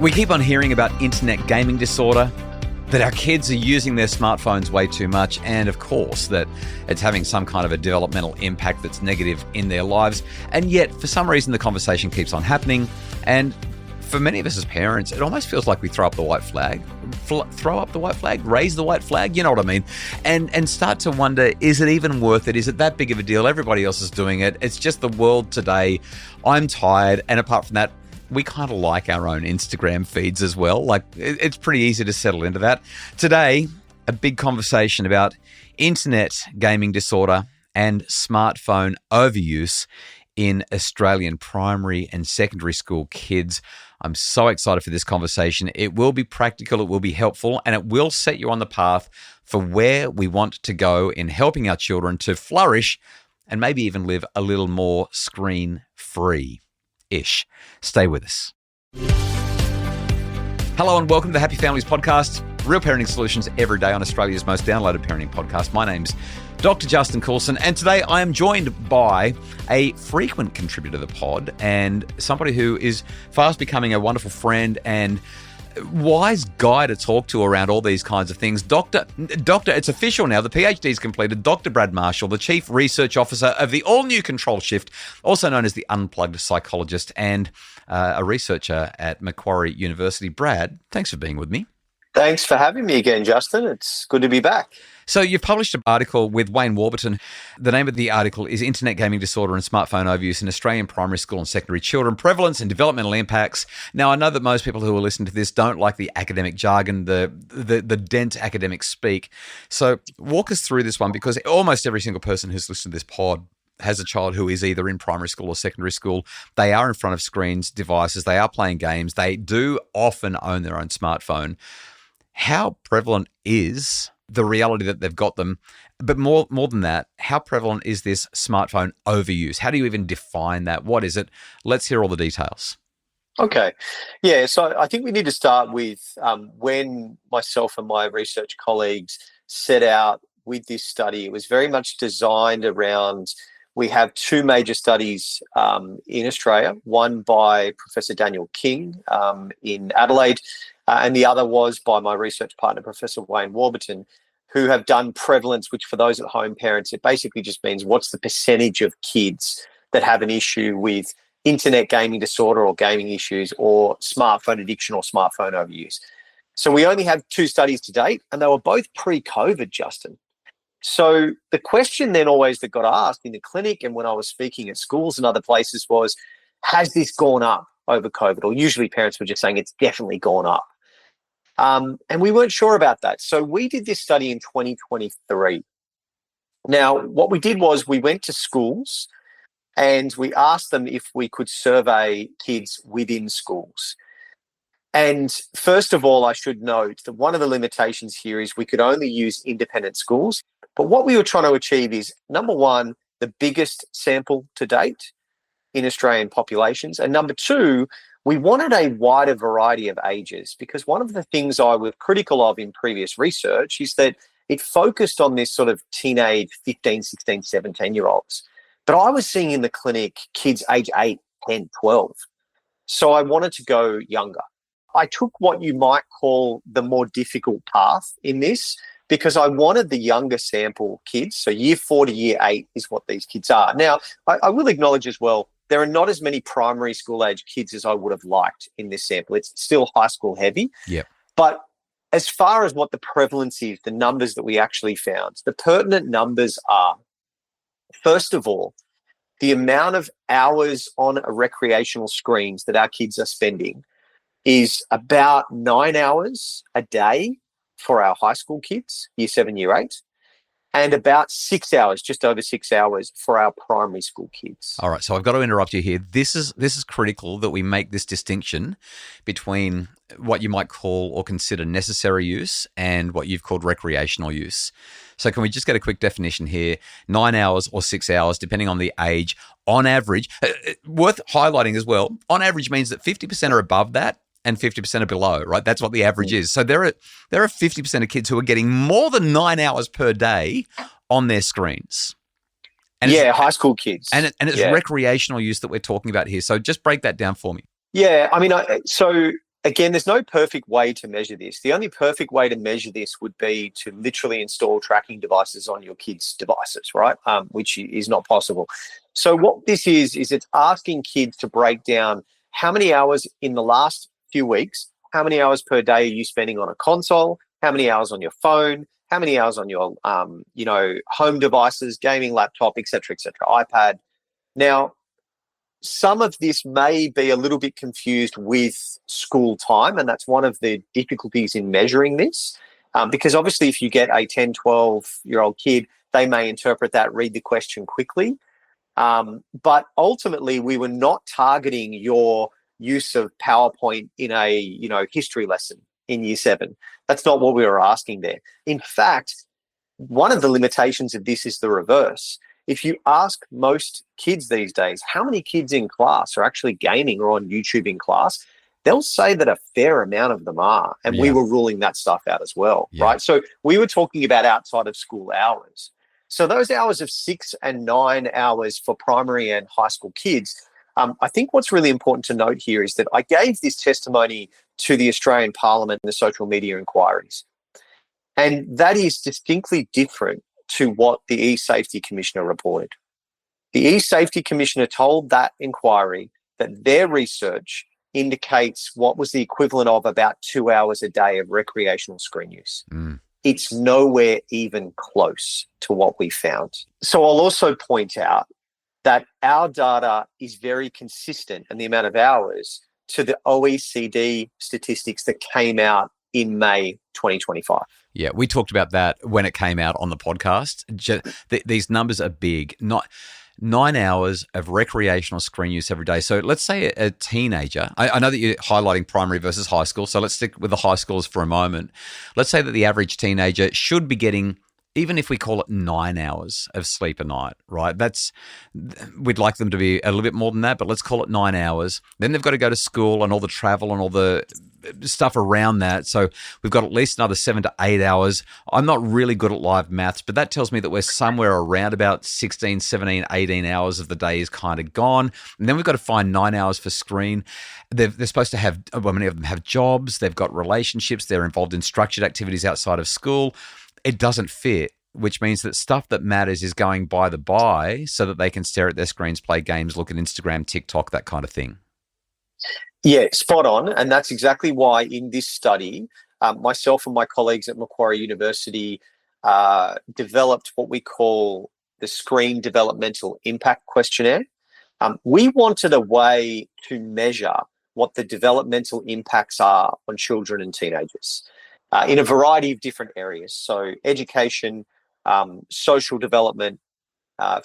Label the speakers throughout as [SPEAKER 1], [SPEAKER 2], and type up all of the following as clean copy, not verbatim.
[SPEAKER 1] We keep on hearing about internet gaming disorder, that our kids are using their smartphones way too much, and of course that it's having some kind of a developmental impact that's negative in their lives. And yet, for some reason, the conversation keeps on happening. And for many of us as parents, it almost feels like we throw up the white flag, raise the white flag, you know what I mean? And start to wonder, is it even worth it? Is it that big of a deal? Everybody else is doing it. It's just the world today. I'm tired. And apart from that, we kind of like our own Instagram feeds as well. Like, it's pretty easy to settle into that. Today, a big conversation about internet gaming disorder and smartphone overuse in Australian primary and secondary school kids. I'm so excited for this conversation. It will be practical, it will be helpful, and it will set you on the path for where we want to go in helping our children to flourish and maybe even live a little more screen-free. Stay with us. Hello and welcome to the Happy Families Podcast, real parenting solutions every day on Australia's most downloaded parenting podcast. My name's Dr. Justin Coulson, and today I am joined by a frequent contributor to the pod and somebody who is fast becoming a wonderful friend and wise guy to talk to around all these kinds of things. Doctor, it's official now. The PhD's completed. Dr. Brad Marshall, the Chief Research Officer of the all-new Control Shift, also known as the Unplugged Psychologist, and a researcher at Macquarie University. Brad, thanks for being with me.
[SPEAKER 2] Thanks for having me again, Justin. It's good to be back.
[SPEAKER 1] So you've published an article with Wayne Warburton. The name of the article is Internet Gaming Disorder and Smartphone Overuse in Australian Primary School and Secondary Children, Prevalence and Developmental Impacts. Now, I know that most people who are listening to this don't like the academic jargon, the dense academic speak. So walk us through this one, because almost every single person who's listened to this pod has a child who is either in primary school or secondary school. They are in front of screens, devices, they are playing games. They do often own their own smartphone. How prevalent is the reality that they've got them? But more than that, how prevalent is this smartphone overuse? How do you even define that? What is it? Let's hear all the details.
[SPEAKER 2] Okay. Yeah, so I think we need to start with when myself and my research colleagues set out with this study, it was very much designed around, we have two major studies in Australia, one by Professor Daniel King in Adelaide, and the other was by my research partner, Professor Wayne Warburton, who have done prevalence, which for those at home parents, it basically just means what's the percentage of kids that have an issue with internet gaming disorder or gaming issues or smartphone addiction or smartphone overuse. So we only have two studies to date, and they were both pre-COVID, Justin. So the question then always that got asked in the clinic and when I was speaking at schools and other places was, has this gone up over COVID? Or usually parents were just saying it's definitely gone up. And we weren't sure about that. So we did this study in 2023. Now, what we did was we went to schools and we asked them if we could survey kids within schools. And first of all, I should note that one of the limitations here is we could only use independent schools. But what we were trying to achieve is, number one, the biggest sample to date in Australian populations. And number two, we wanted a wider variety of ages, because one of the things I was critical of in previous research is that it focused on this sort of teenage 15, 16, 17-year-olds. But I was seeing in the clinic kids age 8, 10, 12. So I wanted to go younger. I took what you might call the more difficult path in this, because I wanted the younger sample kids. So year 4 to year 8 is what these kids are. Now, I will acknowledge as well, there are not as many primary school age kids as I would have liked in this sample. It's still high school heavy.
[SPEAKER 1] Yep.
[SPEAKER 2] But as far as what the prevalence is, the numbers that we actually found, the pertinent numbers are, first of all, the amount of hours on a recreational screens that our kids are spending is about 9 hours a day for our high school kids, year 7, year 8. And about 6 hours, just over 6 hours for our primary school kids.
[SPEAKER 1] All right, so I've got to interrupt you here. This is critical that we make this distinction between what you might call or consider necessary use and what you've called recreational use. So can we just get a quick definition here? 9 hours or 6 hours, depending on the age, on average. Worth highlighting as well, on average means that 50% are above that and 50% are below, right? That's what the average is. So there are 50% of kids who are getting more than 9 hours per day on their screens. And
[SPEAKER 2] high school kids.
[SPEAKER 1] And it's recreational use that we're talking about here. So just break that down for me.
[SPEAKER 2] Yeah, I mean, so Again, there's no perfect way to measure this. The only perfect way to measure this would be to literally install tracking devices on your kids' devices, right? Which is not possible. So what this is it's asking kids to break down how many hours in the last few weeks, how many hours per day are you spending on a console, how many hours on your phone, how many hours on your, home devices, gaming laptop, et cetera, iPad. Now, some of this may be a little bit confused with school time, and that's one of the difficulties in measuring this. Because obviously, if you get a 10, 12-year-old kid, they may interpret that, read the question quickly. But ultimately, we were not targeting your use of PowerPoint in a history lesson in year 7. That's not what we were asking there. In fact, one of the limitations of this is the reverse. If you ask most kids these days, how many kids in class are actually gaming or on YouTube in class, they'll say that a fair amount of them are. And we were ruling that stuff out as well, right? So we were talking about outside of school hours. So those hours of 6 and 9 hours for primary and high school kids, I think what's really important to note here is that I gave this testimony to the Australian Parliament and the social media inquiries. And that is distinctly different to what the E-Safety Commissioner reported. The E-Safety Commissioner told that inquiry that their research indicates what was the equivalent of about 2 hours a day of recreational screen use. It's nowhere even close to what we found. So I'll also point out that our data is very consistent in the amount of hours to the OECD statistics that came out in May 2025.
[SPEAKER 1] Yeah, we talked about that when it came out on the podcast. These numbers are big. Not 9 hours of recreational screen use every day. So let's say a teenager, I know that you're highlighting primary versus high school, so let's stick with the high schools for a moment. Let's say that the average teenager should be getting, even if we call it 9 hours of sleep a night, right? We'd like them to be a little bit more than that, but let's call it 9 hours. Then they've got to go to school and all the travel and all the stuff around that. So we've got at least another 7 to 8 hours. I'm not really good at live maths, but that tells me that we're somewhere around about 16, 17, 18 hours of the day is kind of gone. And then we've got to find 9 hours for screen. They're supposed to have, many of them have jobs, they've got relationships, they're involved in structured activities outside of school. It doesn't fit, which means that stuff that matters is going by the by so that they can stare at their screens, play games, look at Instagram, TikTok, that kind of thing.
[SPEAKER 2] Yeah, spot on. And that's exactly why in this study, myself and my colleagues at Macquarie University developed what we call the Screen Developmental Impact Questionnaire. We wanted a way to measure what the developmental impacts are on children and teenagers in a variety of different areas. So education, social development,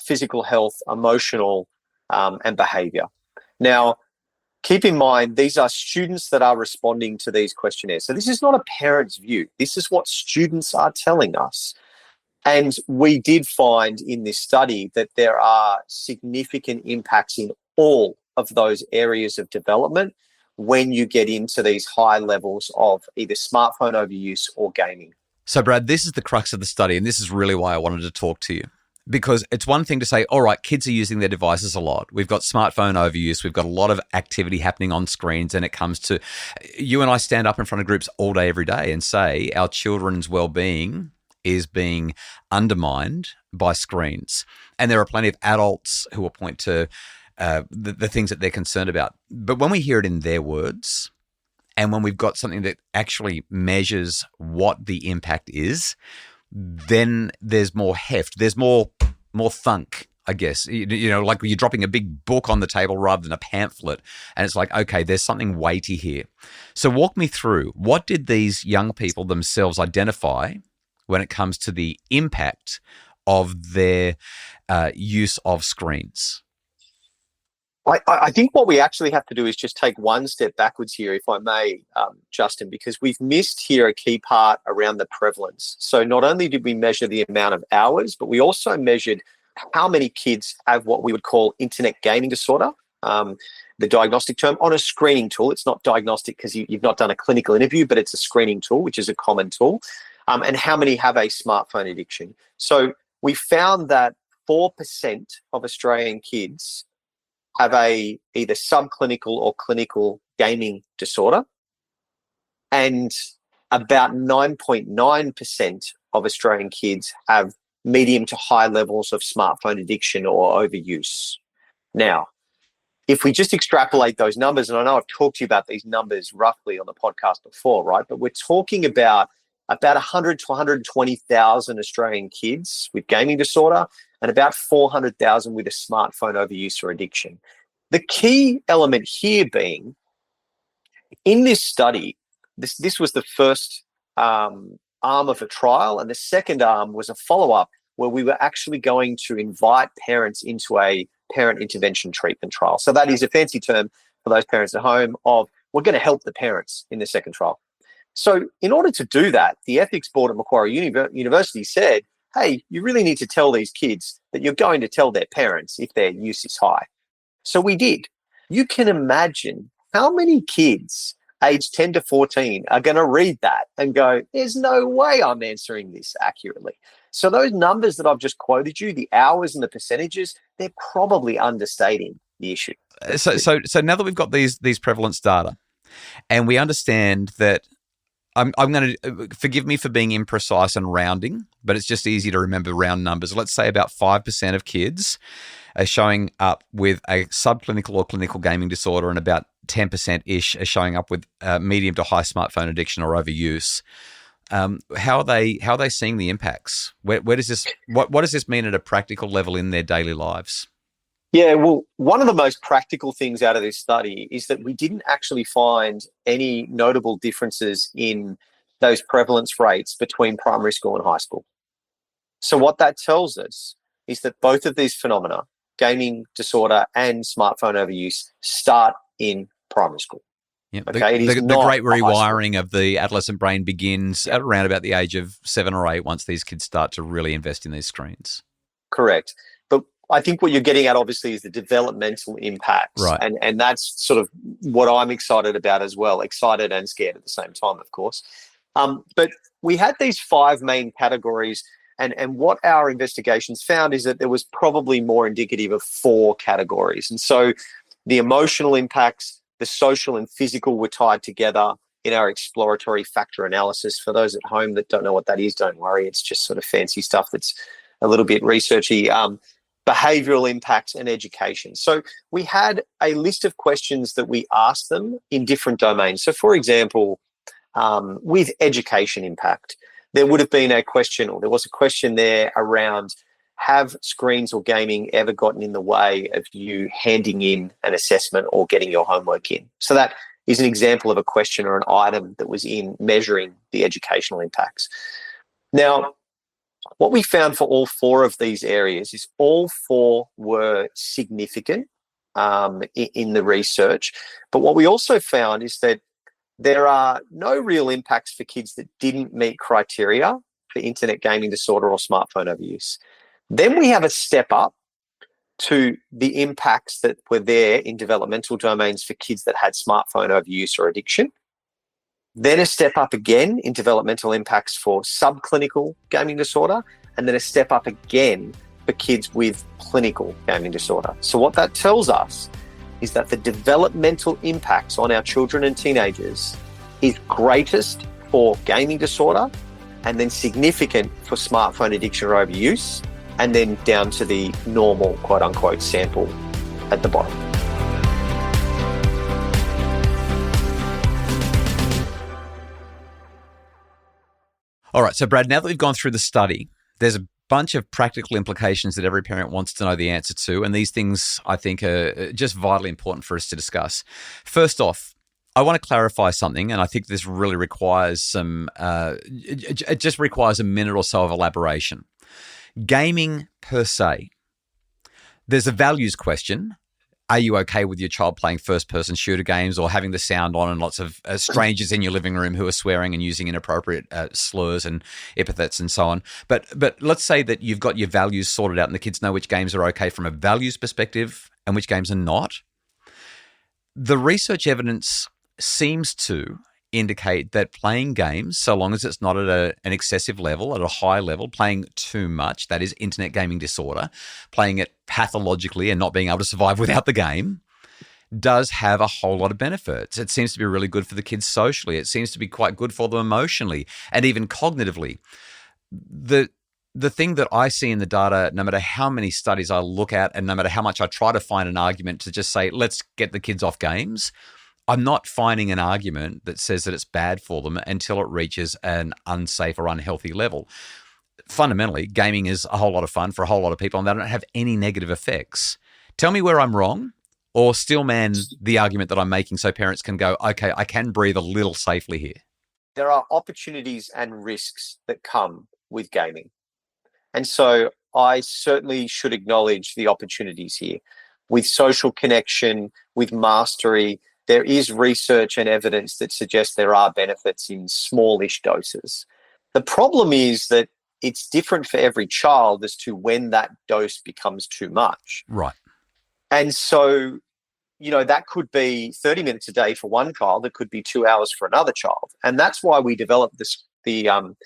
[SPEAKER 2] physical health, emotional, and behaviour. Now, keep in mind, these are students that are responding to these questionnaires. So this is not a parent's view. This is what students are telling us. And we did find in this study that there are significant impacts in all of those areas of development when you get into these high levels of either smartphone overuse or gaming.
[SPEAKER 1] So, Brad, this is the crux of the study, and this is really why I wanted to talk to you. Because it's one thing to say, all right, kids are using their devices a lot. We've got smartphone overuse. We've got a lot of activity happening on screens. And it comes to, you and I stand up in front of groups all day, every day and say our children's well-being is being undermined by screens. And there are plenty of adults who will point to the things that they're concerned about. But when we hear it in their words, and when we've got something that actually measures what the impact is, then there's more heft, there's more thunk, I guess. You know, like you're dropping a big book on the table rather than a pamphlet, and it's like, okay, there's something weighty here. So walk me through, what did these young people themselves identify when it comes to the impact of their use of screens?
[SPEAKER 2] I think what we actually have to do is just take one step backwards here, if I may, Justin, because we've missed here a key part around the prevalence. So not only did we measure the amount of hours, but we also measured how many kids have what we would call internet gaming disorder, the diagnostic term, on a screening tool. It's not diagnostic because you've not done a clinical interview, but it's a screening tool, which is a common tool, and how many have a smartphone addiction. So we found that 4% of Australian kids have a either subclinical or clinical gaming disorder. And about 9.9% of Australian kids have medium to high levels of smartphone addiction or overuse. Now, if we just extrapolate those numbers, and I know I've talked to you about these numbers roughly on the podcast before, right? But we're talking about 100 to 120,000 Australian kids with gaming disorder and about 400,000 with a smartphone overuse or addiction. The key element here being, in this study, this was the first arm of a trial, and the second arm was a follow-up where we were actually going to invite parents into a parent intervention treatment trial. So that is a fancy term for those parents at home of, we're going to help the parents in the second trial. So in order to do that, the ethics board at Macquarie University said, hey, you really need to tell these kids that you're going to tell their parents if their use is high. So we did. You can imagine how many kids aged 10 to 14 are going to read that and go, there's no way I'm answering this accurately. So those numbers that I've just quoted you, the hours and the percentages, they're probably understating the issue.
[SPEAKER 1] So now that we've got these prevalence data and we understand that, I'm going to, forgive me for being imprecise and rounding, but it's just easy to remember round numbers. Let's say about 5% of kids are showing up with a subclinical or clinical gaming disorder, and about 10%-ish are showing up with medium to high smartphone addiction or overuse. How are they seeing the impacts? Where does this what does this mean at a practical level in their daily lives?
[SPEAKER 2] Yeah, well, one of the most practical things out of this study is that we didn't actually find any notable differences in those prevalence rates between primary school and high school. So what that tells us is that both of these phenomena, gaming disorder and smartphone overuse, start in primary school.
[SPEAKER 1] Yeah,
[SPEAKER 2] okay?
[SPEAKER 1] The great rewiring of the adolescent brain begins at around about the age of 7 or 8 once these kids start to really invest in these screens.
[SPEAKER 2] Correct. But I think what you're getting at, obviously, is the developmental impacts.
[SPEAKER 1] Right.
[SPEAKER 2] And that's sort of what I'm excited about as well, excited and scared at the same time, of course. But we had these 5 main categories, and what our investigations found is that there was probably more indicative of 4 categories. And so the emotional impacts, the social and physical were tied together in our exploratory factor analysis. For those at home that don't know what that is, don't worry. It's just sort of fancy stuff that's a little bit researchy. Behavioural impacts and education. So we had a list of questions that we asked them in different domains. So for example, with education impact, there would have been a question, or there was a question there around, have screens or gaming ever gotten in the way of you handing in an assessment or getting your homework in? So that is an example of a question or an item that was in measuring the educational impacts. Now, what we found for all 4 of these areas is all 4 were significant in the research. But what we also found is that there are no real impacts for kids that didn't meet criteria for internet gaming disorder or smartphone overuse. Then we have a step up to the impacts that were there in developmental domains for kids that had smartphone overuse or addiction. Then a step up again in developmental impacts for subclinical gaming disorder, and then a step up again for kids with clinical gaming disorder. So what that tells us is that the developmental impacts on our children and teenagers is greatest for gaming disorder, and then significant for smartphone addiction or overuse, and then down to the normal, quote unquote, sample at the bottom.
[SPEAKER 1] All right, so Brad, now that we've gone through the study, there's a bunch of practical implications that every parent wants to know the answer to, and these things, I think, are just vitally important for us to discuss. First off, I want to clarify something, and I think this really requires it just requires a minute or so of elaboration. Gaming per se, there's a values question. Are you okay with your child playing first-person shooter games or having the sound on and lots of strangers in your living room who are swearing and using inappropriate slurs and epithets and so on? But let's say that you've got your values sorted out and the kids know which games are okay from a values perspective and which games are not. The research evidence seems to indicate that playing games, so long as it's not at an excessive level, at a high level, playing too much, that is internet gaming disorder, playing it pathologically and not being able to survive without the game, does have a whole lot of benefits. It seems to be really good for the kids socially. It seems to be quite good for them emotionally and even cognitively. The thing that I see in the data, no matter how many studies I look at and no matter how much I try to find an argument to just say, let's get the kids off games, I'm not finding an argument that says that it's bad for them until it reaches an unsafe or unhealthy level. Fundamentally, gaming is a whole lot of fun for a whole lot of people, and they don't have any negative effects. Tell me where I'm wrong, or still man the argument that I'm making so parents can go, okay, I can breathe a little safely here.
[SPEAKER 2] There are opportunities and risks that come with gaming. And so I certainly should acknowledge the opportunities here. With social connection, with mastery, there is research and evidence that suggests there are benefits in smallish doses. The problem is that it's different for every child as to when that dose becomes too much.
[SPEAKER 1] Right.
[SPEAKER 2] And so, that could be 30 minutes a day for one child. It could be 2 hours for another child. And that's why we developed the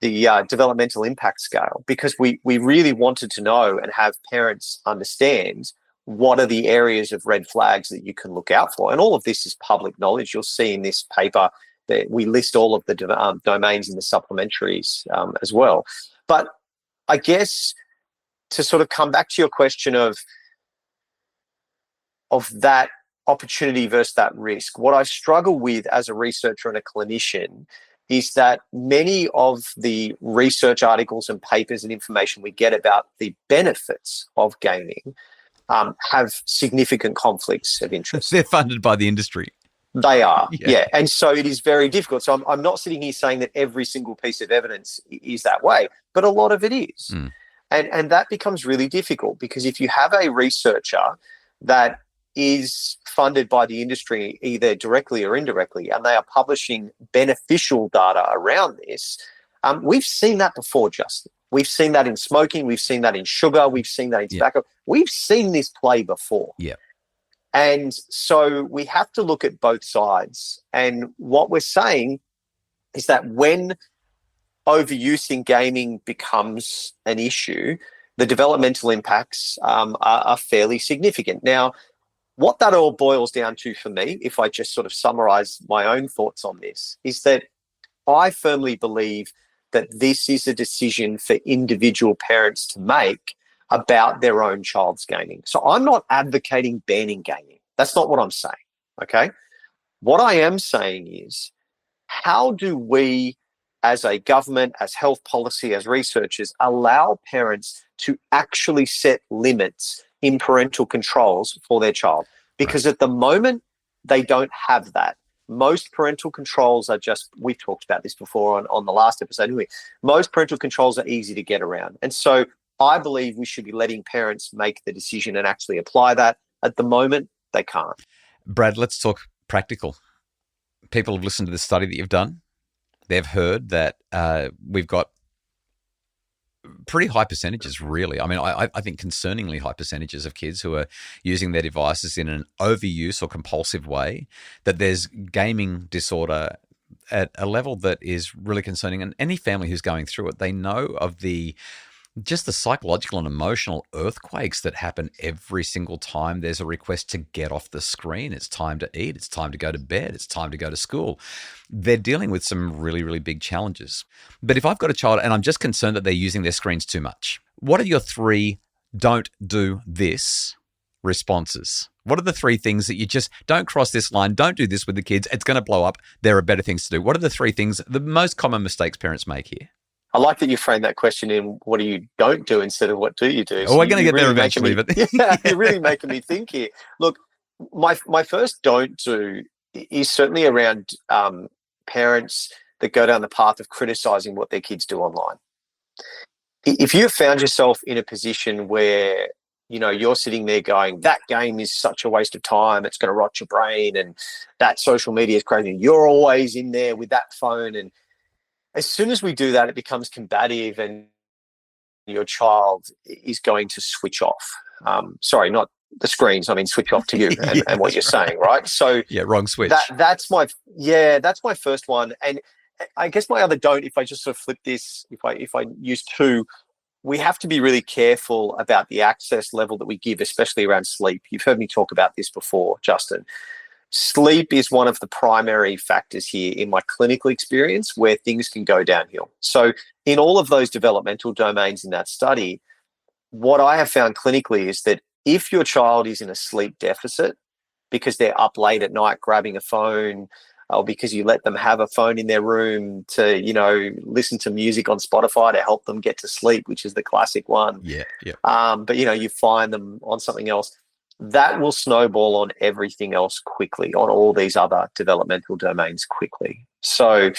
[SPEAKER 2] developmental impact scale, because we really wanted to know and have parents understand what are the areas of red flags that you can look out for. And all of this is public knowledge. You'll see in this paper that we list all of the domains in the supplementaries as well. But I guess to sort of come back to your question of that opportunity versus that risk, what I struggle with as a researcher and a clinician is that many of the research articles and papers and information we get about the benefits of gaming have significant conflicts of interest.
[SPEAKER 1] They're funded by the industry.
[SPEAKER 2] They are, yeah. And so it is very difficult. So I'm not sitting here saying that every single piece of evidence is that way, but a lot of it is.
[SPEAKER 1] Mm.
[SPEAKER 2] And that becomes really difficult, because if you have a researcher that is funded by the industry either directly or indirectly, and they are publishing beneficial data around this, we've seen that before, Justin. We've seen that in smoking. We've seen that in sugar. We've seen that in tobacco. We've seen this play before.
[SPEAKER 1] Yeah.
[SPEAKER 2] And so we have to look at both sides. And what we're saying is that when overuse in gaming becomes an issue, the developmental impacts are fairly significant. Now, what that all boils down to for me, if I just sort of summarize my own thoughts on this, is that I firmly believe that this is a decision for individual parents to make about their own child's gaming. So I'm not advocating banning gaming. That's not what I'm saying, okay? What I am saying is, how do we as a government, as health policy, as researchers, allow parents to actually set limits in parental controls for their child? Because at the moment, they don't have that. Most parental controls are just, we've talked about this before on the last episode, anyway. Most parental controls are easy to get around. And so I believe we should be letting parents make the decision and actually apply that. At the moment, they can't.
[SPEAKER 1] Brad, let's talk practical. People have listened to the study that you've done. They've heard that we've got pretty high percentages, really. I mean, I think concerningly high percentages of kids who are using their devices in an overuse or compulsive way, that there's gaming disorder at a level that is really concerning. And any family who's going through it, they know of just the psychological and emotional earthquakes that happen every single time there's a request to get off the screen. It's time to eat. It's time to go to bed. It's time to go to school. They're dealing with some really, really big challenges. But if I've got a child and I'm just concerned that they're using their screens too much, what are your 3 don't do this responses? What are the 3 things that you just don't cross this line, don't do this with the kids, it's going to blow up, there are better things to do? What are the 3 things, the most common mistakes parents make here?
[SPEAKER 2] I like that you frame that question in what do you don't do instead of what do you do.
[SPEAKER 1] So we're going to get there eventually.
[SPEAKER 2] Yeah, you're really making me think here. Look, my first don't do is certainly around parents that go down the path of criticizing what their kids do online. If you have found yourself in a position where, you're sitting there going, that game is such a waste of time, it's going to rot your brain, and that social media is crazy, and you're always in there with that phone, and as soon as we do that, it becomes combative and your child is going to switch off. Sorry, not the screens. I mean, switch off to you and what you're saying, right? So
[SPEAKER 1] wrong switch.
[SPEAKER 2] That's my first one. And I guess my other don't, if I just sort of flip this, if I use 2, we have to be really careful about the access level that we give, especially around sleep. You've heard me talk about this before, Justin. Sleep is one of the primary factors here in my clinical experience where things can go downhill. So in all of those developmental domains in that study, what I have found clinically is that if your child is in a sleep deficit because they're up late at night grabbing a phone, or because you let them have a phone in their room to, listen to music on Spotify to help them get to sleep, which is the classic one.
[SPEAKER 1] Yeah.
[SPEAKER 2] But, you find them on something else, that will snowball on everything else quickly, on all these other developmental domains quickly. So,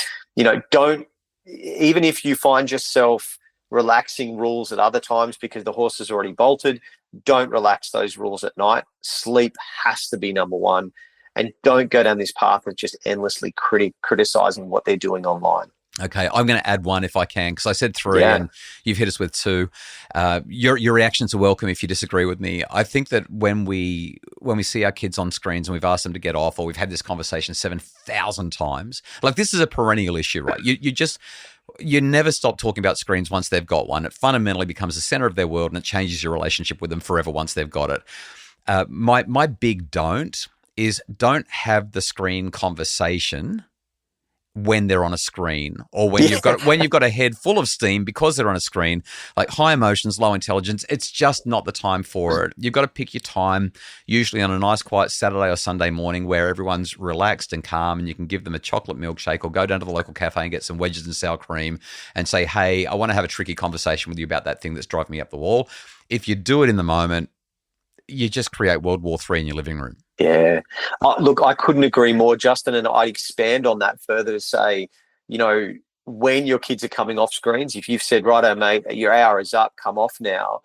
[SPEAKER 2] don't, even if you find yourself relaxing rules at other times because the horse has already bolted, don't relax those rules at night. Sleep has to be number one. And don't go down this path of just endlessly criticizing what they're doing online.
[SPEAKER 1] Okay, I'm going to add one if I can, because I said three and you've hit us with two. Your reactions are welcome if you disagree with me. I think that when we see our kids on screens and we've asked them to get off, or we've had this conversation 7,000 times, like this is a perennial issue, right? You never stop talking about screens once they've got one. It fundamentally becomes the center of their world, and it changes your relationship with them forever once they've got it. My big don't have the screen conversation when they're on a screen, or when you've got a head full of steam because they're on a screen, like high emotions, low intelligence. It's just not the time for it. You've got to pick your time, usually on a nice quiet Saturday or Sunday morning where everyone's relaxed and calm, and you can give them a chocolate milkshake or go down to the local cafe and get some wedges and sour cream and say, hey, I want to have a tricky conversation with you about that thing that's driving me up the wall. If you do it in the moment, you just create World War III in your living room.
[SPEAKER 2] Yeah. Look, I couldn't agree more, Justin, and I'd expand on that further to say, when your kids are coming off screens, if you've said, righto, mate, your hour is up, come off now,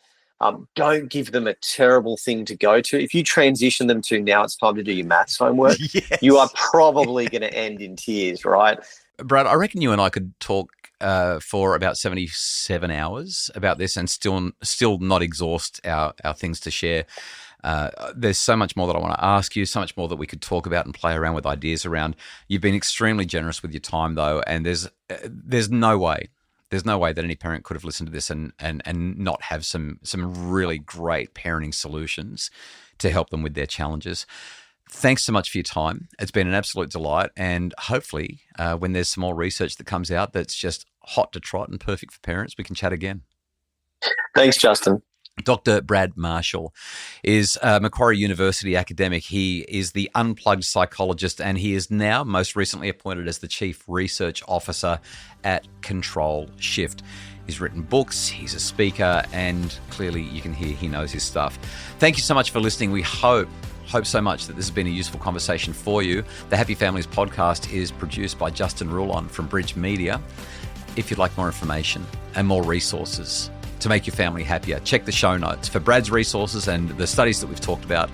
[SPEAKER 2] don't give them a terrible thing to go to. If you transition them to now it's time to do your maths homework, you are probably going to end in tears, right?
[SPEAKER 1] Brad, I reckon you and I could talk for about 77 hours about this and still not exhaust our things to share. There's so much more that I want to ask you, so much more that we could talk about and play around with ideas around. You've been extremely generous with your time, though, and there's no way that any parent could have listened to this and not have some really great parenting solutions to help them with their challenges. Thanks so much for your time. It's been an absolute delight, and hopefully when there's some more research that comes out that's just hot to trot and perfect for parents, we can chat again.
[SPEAKER 2] Thanks, Justin.
[SPEAKER 1] Dr. Brad Marshall is a Macquarie University academic. He is the unplugged psychologist, and he is now most recently appointed as the Chief Research Officer at Control Shift. He's written books, he's a speaker, and clearly you can hear he knows his stuff. Thank you so much for listening. We hope so much that this has been a useful conversation for you. The Happy Families podcast is produced by Justin Rulon from Bridge Media. If you'd like more information and more resources to make your family happier, check the show notes for Brad's resources and the studies that we've talked about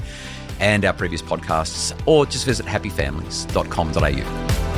[SPEAKER 1] and our previous podcasts, or just visit happyfamilies.com.au.